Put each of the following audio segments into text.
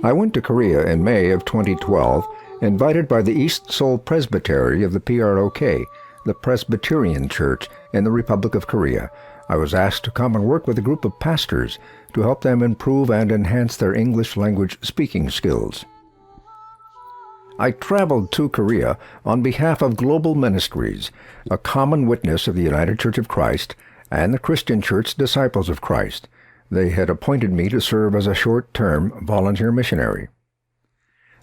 I went to Korea in May of 2012, invited by the East Seoul Presbytery of the PROK, the Presbyterian Church in the Republic of Korea. I was asked to come and work with a group of pastors to help them improve and enhance their English language speaking skills. I traveled to Korea on behalf of Global Ministries, a common witness of the United Church of Christ and the Christian Church Disciples of Christ. They had appointed me to serve as a short-term volunteer missionary.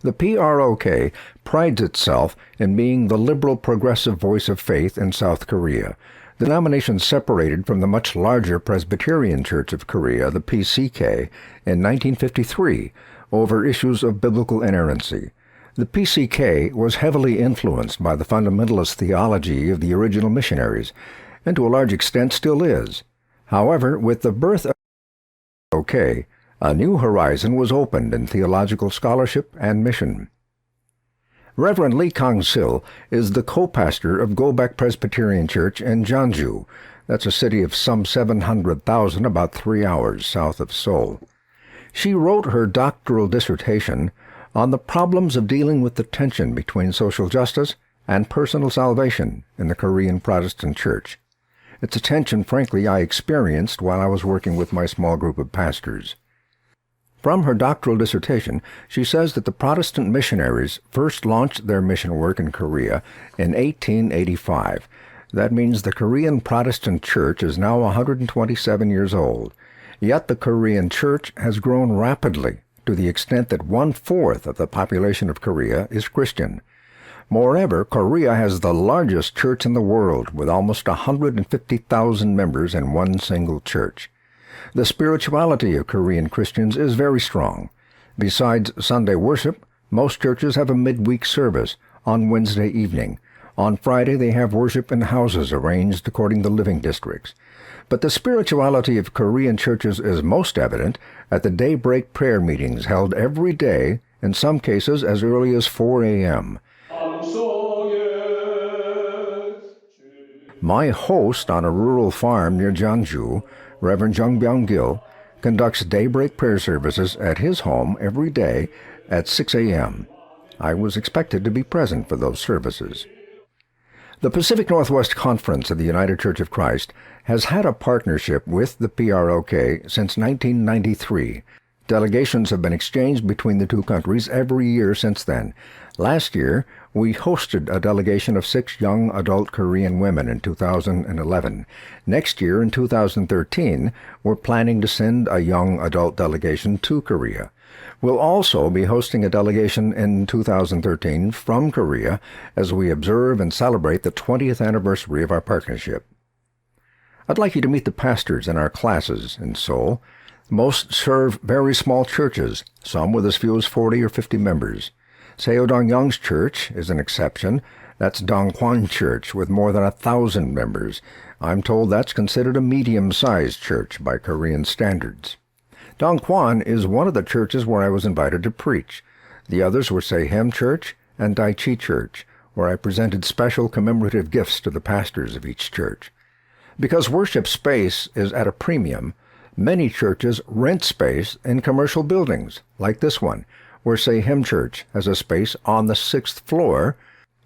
The PROK prides itself in being the liberal progressive voice of faith in South Korea. The denomination separated from the much larger Presbyterian Church of Korea, the PCK, in 1953 over issues of biblical inerrancy. The PCK was heavily influenced by the fundamentalist theology of the original missionaries, and to a large extent still is. However, with the birth of the PROK, a new horizon was opened in theological scholarship and mission. Reverend Lee Kang-sil is the co-pastor of Gobek Presbyterian Church in Jeonju. That's a city of some 700,000, about 3 hours south of Seoul. She wrote her doctoral dissertation on the problems of dealing with the tension between social justice and personal salvation in the Korean Protestant Church. It's a tension, frankly, I experienced while I was working with my small group of pastors. From her doctoral dissertation, she says that the Protestant missionaries first launched their mission work in Korea in 1885. That means the Korean Protestant Church is now 127 years old. Yet the Korean Church has grown rapidly to the extent that 1/4 of the population of Korea is Christian. Moreover, Korea has the largest church in the world, with almost 150,000 members in one single church. The spirituality of Korean Christians is very strong. Besides Sunday worship, most churches have a midweek service on Wednesday evening. On Friday they have worship in houses arranged according to living districts. But the spirituality of Korean churches is most evident at the daybreak prayer meetings held every day, in some cases as early as 4 a.m. My host on a rural farm near Jeonju, Reverend Jung Byung-gil, conducts daybreak prayer services at his home every day at 6 a.m. I was expected to be present for those services. The Pacific Northwest Conference of the United Church of Christ has had a partnership with the PROK since 1993. Delegations have been exchanged between the two countries every year since then. Last year, we hosted a delegation of 6 young adult Korean women in 2011. Next year, in 2013, we're planning to send a young adult delegation to Korea. We'll also be hosting a delegation in 2013 from Korea as we observe and celebrate the 20th anniversary of our partnership. I'd like you to meet the pastors in our classes in Seoul. Most serve very small churches, some with as few as 40 or 50 members. Seo Dong-young's church is an exception. That's Dongkwon Church with more than 1,000 members. I'm told that's considered a medium-sized church by Korean standards. Dongkwon is one of the churches where I was invited to preach. The others were Sehem Church and Daichi Church, where I presented special commemorative gifts to the pastors of each church. Because worship space is at a premium, many churches rent space in commercial buildings, like this one, where Sehem Church has a space on the 6th floor,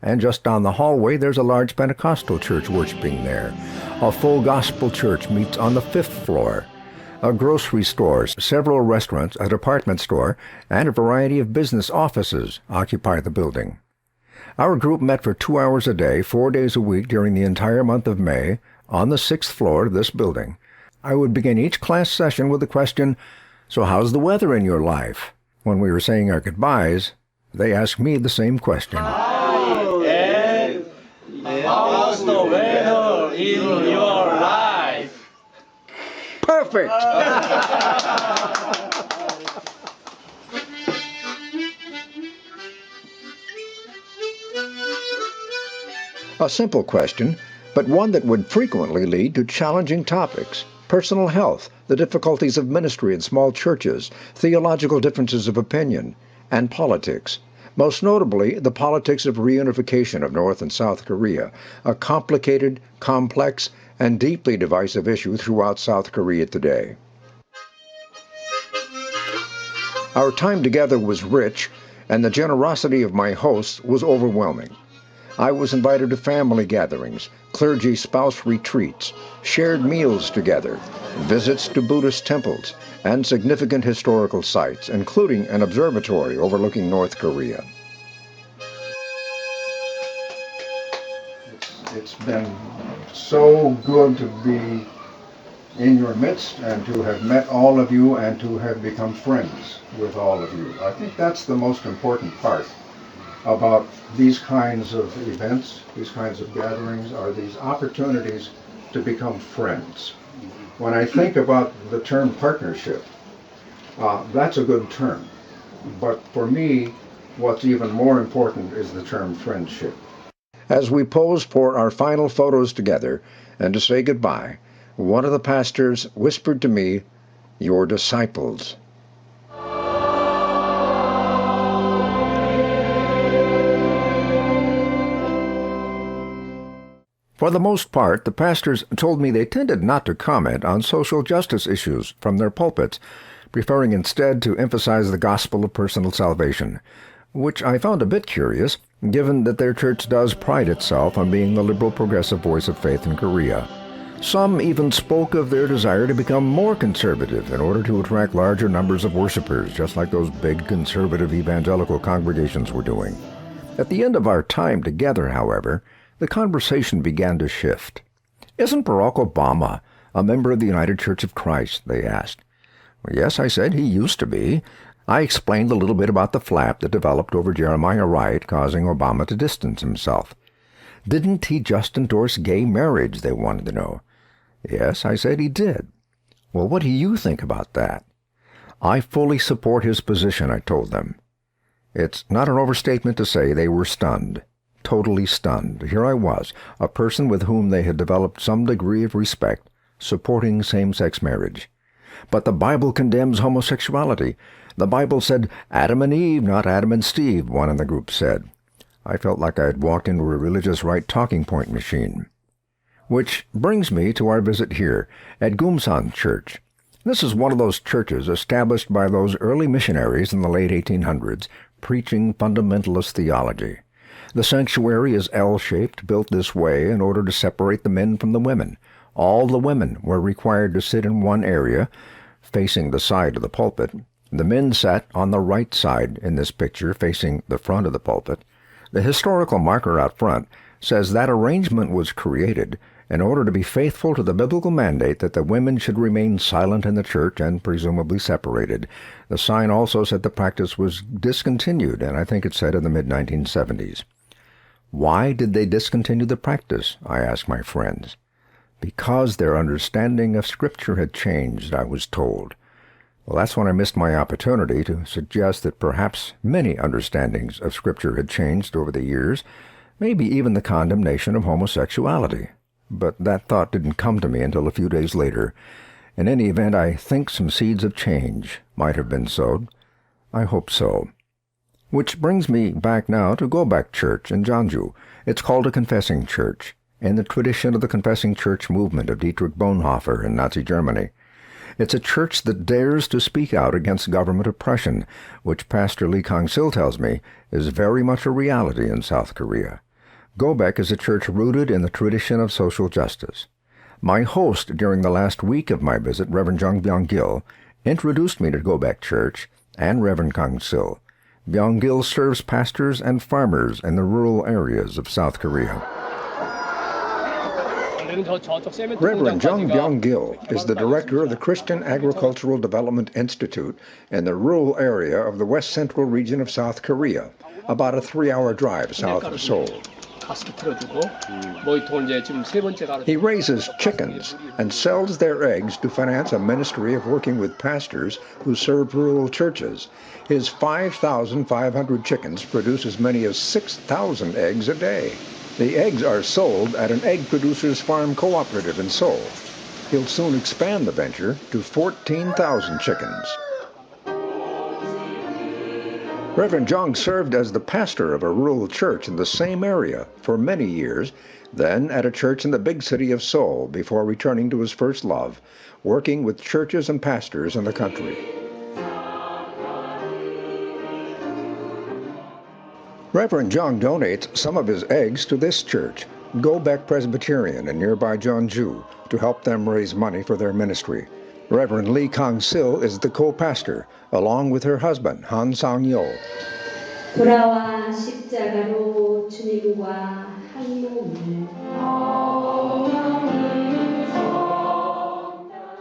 and just down the hallway there's a large Pentecostal church worshiping there. A full gospel church meets on the 5th floor. A grocery store, several restaurants, a department store, and a variety of business offices occupy the building. Our group met for 2 hours a day, 4 days a week during the entire month of May, on the 6th floor of this building. I would begin each class session with the question, "So how's the weather in your life?" When we were saying our goodbyes, they asked me the same question. How's the weather in your life? Perfect! A simple question, but one that would frequently lead to challenging topics. Personal health, the difficulties of ministry in small churches, theological differences of opinion, and politics. Most notably, the politics of reunification of North and South Korea, a complicated, complex, and deeply divisive issue throughout South Korea today. Our time together was rich, and the generosity of my hosts was overwhelming. I was invited to family gatherings, clergy spouse retreats, shared meals together, visits to Buddhist temples, and significant historical sites, including an observatory overlooking North Korea. It's been so good to be in your midst and to have met all of you and to have become friends with all of you. I think that's the most important part about these kinds of events, these kinds of gatherings, are these opportunities to become friends. When I think about the term partnership, that's a good term. But for me, what's even more important is the term friendship. As we pose for our final photos together and to say goodbye, one of the pastors whispered to me, "Your disciples." For the most part, the pastors told me they tended not to comment on social justice issues from their pulpits, preferring instead to emphasize the gospel of personal salvation, which I found a bit curious, given that their church does pride itself on being the liberal progressive voice of faith in Korea. Some even spoke of their desire to become more conservative in order to attract larger numbers of worshipers, just like those big conservative evangelical congregations were doing. At the end of our time together, however, the conversation began to shift. "Isn't Barack Obama a member of the United Church of Christ?" they asked. "Well, yes," I said, "he used to be." I explained a little bit about the flap that developed over Jeremiah Wright, causing Obama to distance himself. "Didn't he just endorse gay marriage?" they wanted to know. "Yes," I said, "he did." "Well, what do you think about that?" "I fully support his position," I told them. It's not an overstatement to say they were stunned. Totally stunned. Here I was, a person with whom they had developed some degree of respect, supporting same-sex marriage. "But the Bible condemns homosexuality. The Bible said Adam and Eve, not Adam and Steve," one in the group said. I felt like I had walked into a religious right talking point machine. Which brings me to our visit here at Gumsan Church. This is one of those churches established by those early missionaries in the late 1800s, preaching fundamentalist theology. The sanctuary is L-shaped, built this way in order to separate the men from the women. All the women were required to sit in one area, facing the side of the pulpit. The men sat on the right side in this picture, facing the front of the pulpit. The historical marker out front says that arrangement was created in order to be faithful to the biblical mandate that the women should remain silent in the church and presumably separated. The sign also said the practice was discontinued, and I think it said in the mid-1970s. Why did they discontinue the practice? I asked my friends. Because their understanding of Scripture had changed, I was told. Well, that's when I missed my opportunity to suggest that perhaps many understandings of Scripture had changed over the years, maybe even the condemnation of homosexuality. But that thought didn't come to me until a few days later. In any event, I think some seeds of change might have been sowed. I hope so. Which brings me back now to Gobek Church in Jeonju. It's called a confessing church, in the tradition of the confessing church movement of Dietrich Bonhoeffer in Nazi Germany. It's a church that dares to speak out against government oppression, which Pastor Lee Kang-sil tells me is very much a reality in South Korea. Gobek is a church rooted in the tradition of social justice. My host during the last week of my visit, Reverend Jung Byung-gil, introduced me to Gobek Church and Reverend Kang-sil. Byung-gil serves pastors and farmers in the rural areas of South Korea. Reverend Jung Byung-gil is the director of the Christian Agricultural Development Institute in the rural area of the west central region of South Korea, about a 3-hour drive south of Seoul. He raises chickens and sells their eggs to finance a ministry of working with pastors who serve rural churches. His 5,500 chickens produce as many as 6,000 eggs a day. The eggs are sold at an egg producers farm cooperative in Seoul. He'll soon expand the venture to 14,000 chickens. Reverend Jung served as the pastor of a rural church in the same area for many years, then at a church in the big city of Seoul before returning to his first love, working with churches and pastors in the country. Reverend Jung donates some of his eggs to this church, Gobek Presbyterian in nearby Jeonju, to help them raise money for their ministry. Reverend Lee Kang-sil is the co-pastor, along with her husband, Han Sang-yo. 돌아와 십자가로 주님과 한 몸을.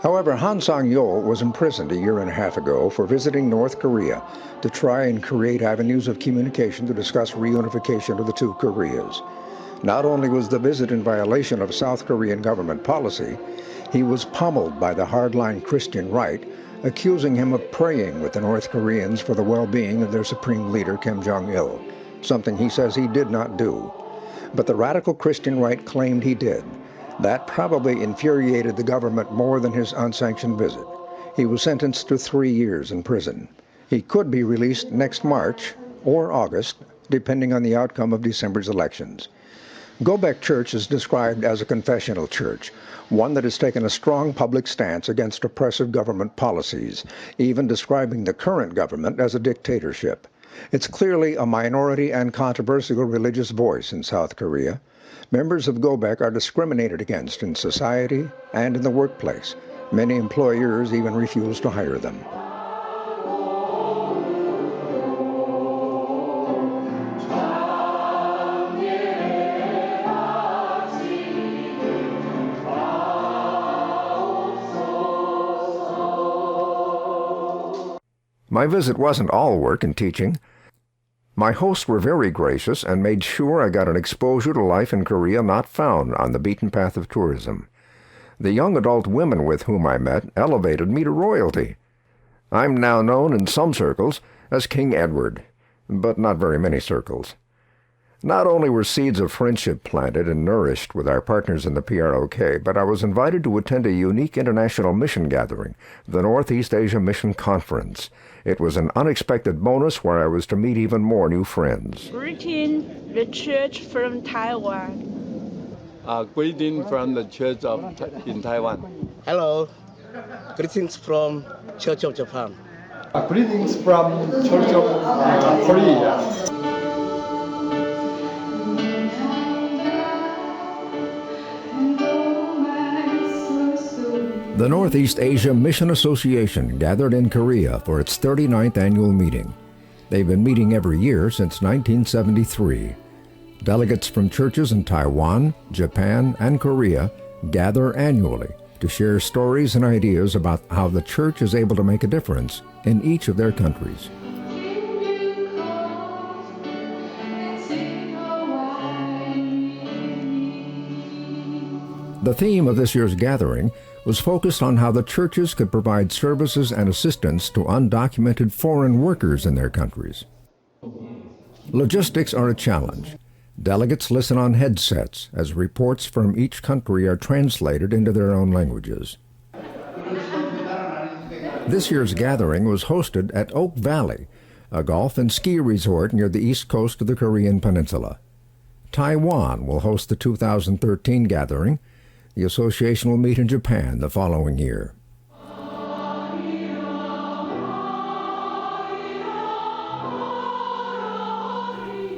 However, Han Sang-yo was imprisoned a year and a half ago for visiting North Korea to try and create avenues of communication to discuss reunification of the two Koreas. Not only was the visit in violation of South Korean government policy, he was pummeled by the hardline Christian right, accusing him of praying with the North Koreans for the well-being of their supreme leader Kim Jong-il, something he says he did not do. But the radical Christian right claimed he did. That probably infuriated the government more than his unsanctioned visit. He was sentenced to 3 years in prison. He could be released next March or August, depending on the outcome of December's elections. Gobek Church is described as a confessional church, one that has taken a strong public stance against oppressive government policies, even describing the current government as a dictatorship. It's clearly a minority and controversial religious voice in South Korea. Members of Gobek are discriminated against in society and in the workplace. Many employers even refuse to hire them. My visit wasn't all work and teaching. My hosts were very gracious and made sure I got an exposure to life in Korea not found on the beaten path of tourism. The young adult women with whom I met elevated me to royalty. I'm now known in some circles as King Edward, but not very many circles. Not only were seeds of friendship planted and nourished with our partners in the PROK, but I was invited to attend a unique international mission gathering, the Northeast Asia Mission Conference. It was an unexpected bonus where I was to meet even more new friends. Greeting the church from Taiwan. Greeting from the Church in Taiwan. Hello, greetings from Church of Japan. Greetings from Church of Korea. The Northeast Asia Mission Association gathered in Korea for its 39th annual meeting. They've been meeting every year since 1973. Delegates from churches in Taiwan, Japan, and Korea gather annually to share stories and ideas about how the church is able to make a difference in each of their countries. The theme of this year's gathering was focused on how the churches could provide services and assistance to undocumented foreign workers in their countries. Logistics are a challenge. Delegates listen on headsets as reports from each country are translated into their own languages. This year's gathering was hosted at Oak Valley, a golf and ski resort near the east coast of the Korean peninsula. Taiwan will host the 2013 gathering. The association will meet in Japan the following year.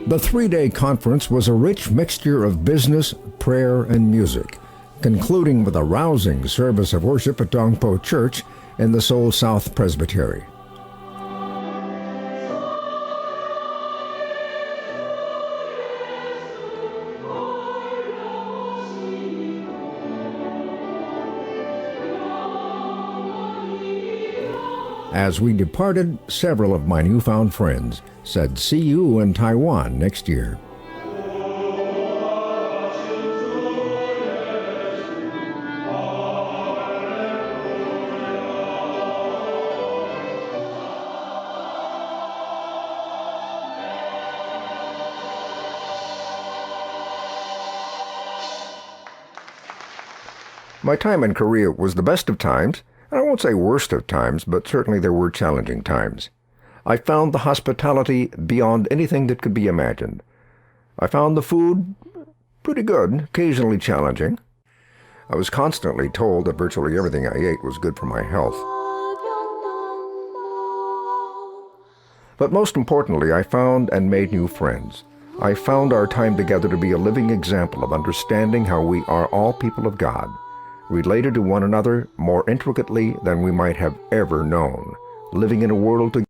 The 3-day conference was a rich mixture of business, prayer, and music, concluding with a rousing service of worship at Dongpo Church in the Seoul South Presbytery. As we departed, several of my newfound friends said, "See you in Taiwan next year." My time in Korea was the best of times. I won't say worst of times, but certainly there were challenging times. I found the hospitality beyond anything that could be imagined. I found the food pretty good, occasionally challenging. I was constantly told that virtually everything I ate was good for my health. But most importantly, I found and made new friends. I found our time together to be a living example of understanding how we are all people of God, related to one another more intricately than we might have ever known, living in a world together,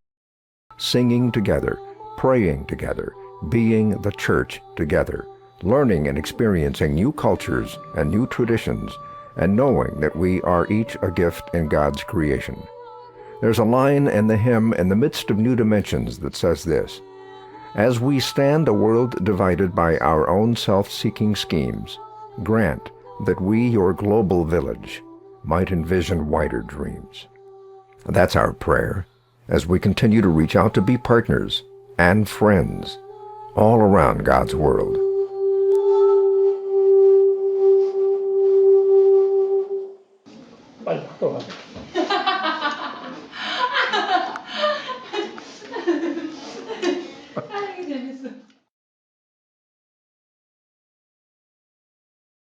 singing together, praying together, being the church together, learning and experiencing new cultures and new traditions, and knowing that we are each a gift in God's creation. There's a line in the hymn In the Midst of New Dimensions that says this: "As we stand a world divided by our own self-seeking schemes, grant that we, your global village, might envision wider dreams." That's our prayer as we continue to reach out to be partners and friends all around God's world. 빨리 학교 가자.